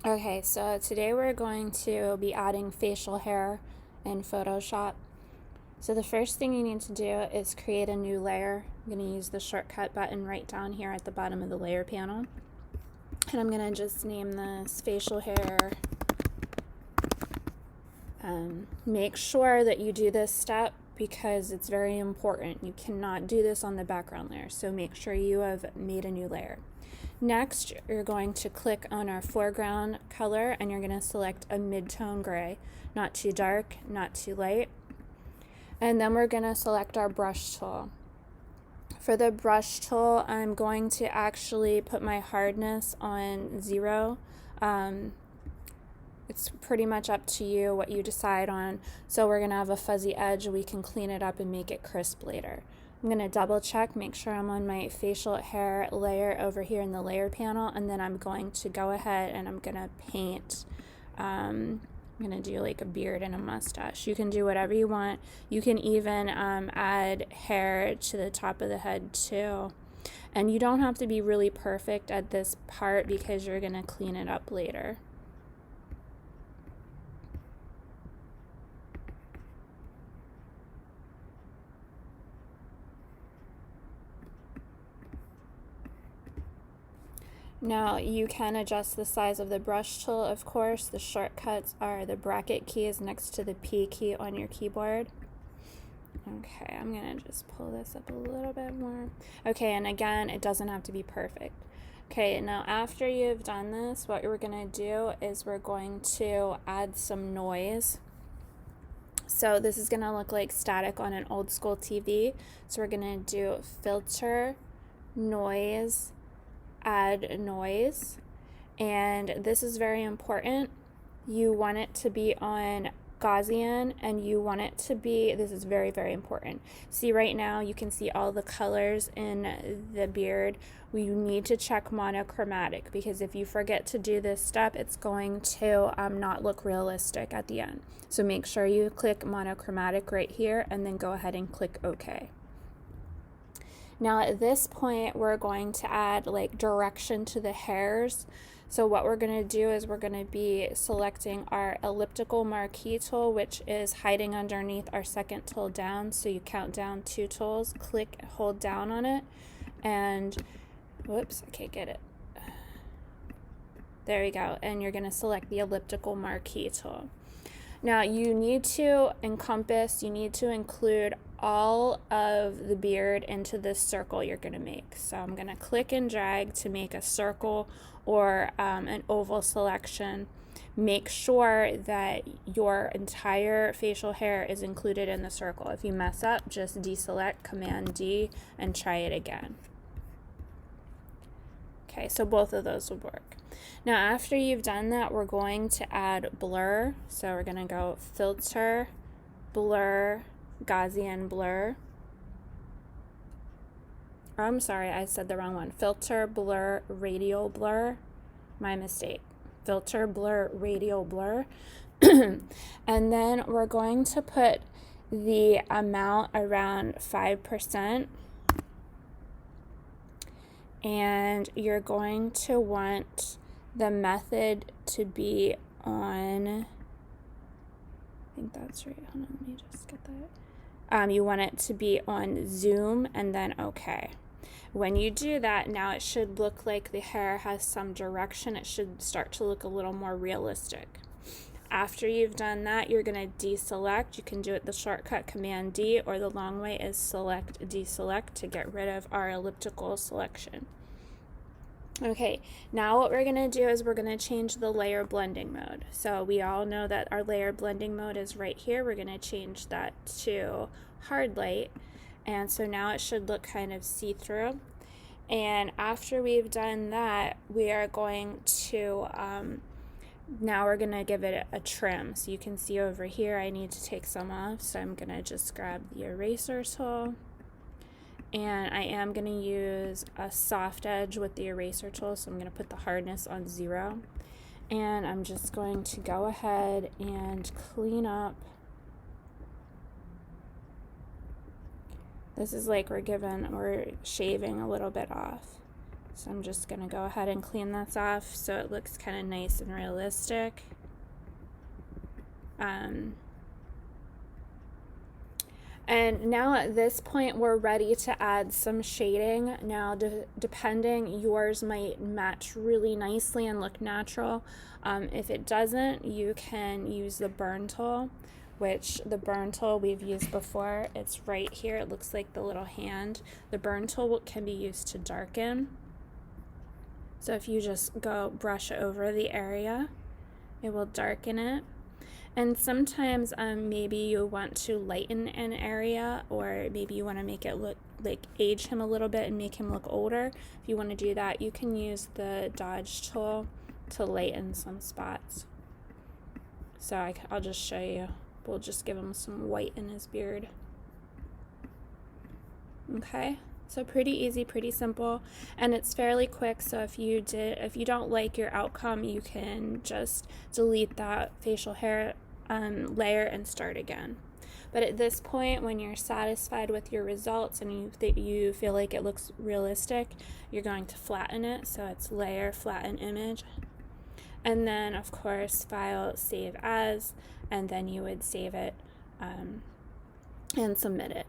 Okay, so today we're going to be adding facial hair in Photoshop. So the first thing you need to do is create a new layer. I'm going to use the shortcut button right down here at the bottom of the layer panel. And I'm going to just name this facial hair. Make sure that you do this step because it's very important. You cannot do this on the background layer, so make sure you have made a new layer. Next, you're going to click on our foreground color and you're going to select a mid-tone gray, not too dark, not too light. And then we're going to select our brush tool. For the brush tool, I'm going to actually put my hardness on 0. It's pretty much up to you what you decide on. So we're going to have a fuzzy edge. We can clean it up and make it crisp later. I'm going to double check, make sure I'm on my facial hair layer over here in the layer panel, and then I'm going to go ahead and I'm going to paint. I'm going to do like a beard and a mustache. You can do whatever you want. You can even add hair to the top of the head too. And you don't have to be really perfect at this part because you're going to clean it up later. Now you can adjust the size of the brush tool, of course. The shortcuts are the bracket keys next to the P key on your keyboard. Okay, I'm gonna just pull this up a little bit more. Okay, and again, it doesn't have to be perfect. Okay, now after you've done this, what we're gonna do is we're going to add some noise. So this is gonna look like static on an old school TV. So we're gonna do filter, noise, add noise, and this is very important. You want it to be on Gaussian, and you want it to be, this is very, very important. See, right now you can see all the colors in the beard. We need to check monochromatic because if you forget to do this step, it's going to not look realistic at the end. So make sure you click monochromatic right here and then go ahead and click OK. Now at this point, we're going to add like direction to the hairs. So what we're going to do is we're going to be selecting our elliptical marquee tool, which is hiding underneath our second tool down. So you count down 2 tools, click, hold down on it, and whoops, I can't get it. There you go. And you're going to select the elliptical marquee tool. Now you need to encompass, you need to include all of the beard into this circle you're going to make. So I'm going to click and drag to make a circle or an oval selection. Make sure that your entire facial hair is included in the circle. If you mess up, just deselect, Command D, and try it again. Okay, so both of those will work. Now after you've done that, we're going to add blur. So we're going to go filter, blur, Gaussian blur. Oh, I'm sorry, I said the wrong one. Filter, blur, radial blur. My mistake. Filter, blur, radial blur. And then we're going to put the amount around 5%. And you're going to want the method to be on, I think that's right. Hold on, let me just get that. You want it to be on zoom and then OK. When you do that, now it should look like the hair has some direction. It should start to look a little more realistic. After you've done that, you're going to deselect. You can do it the shortcut Command D, or the long way is select deselect to get rid of our elliptical selection. Okay, now what we're going to do is we're going to change the layer blending mode. So we all know that our layer blending mode is right here. We're going to change that to hard light. And so now it should look kind of see-through. And after we've done that, we are going to, now we're going to give it a trim. So you can see over here I need to take some off. So I'm going to just grab the eraser tool. And I am going to use a soft edge with the eraser tool, so I'm going to put the hardness on 0. And I'm just going to go ahead and clean up. This is like we're shaving a little bit off. So I'm just going to go ahead and clean this off so it looks kind of nice and realistic. And now at this point, we're ready to add some shading. Now, depending, yours might match really nicely and look natural. If it doesn't, you can use the burn tool, which the burn tool we've used before. It's right here. It looks like the little hand. The burn tool can be used to darken. So if you just go brush over the area, it will darken it. And sometimes maybe you want to lighten an area, or maybe you want to make it look like age him a little bit and make him look older. If you want to do that, you can use the dodge tool to lighten some spots. So I'll just show you. We'll just give him some white in his beard. Okay. So pretty easy, pretty simple, and it's fairly quick. So if you don't like your outcome, you can just delete that facial hair layer and start again. But at this point, when you're satisfied with your results and you feel like it looks realistic, you're going to flatten it. So it's layer, flatten image, and then of course file, save as, and then you would save it and submit it.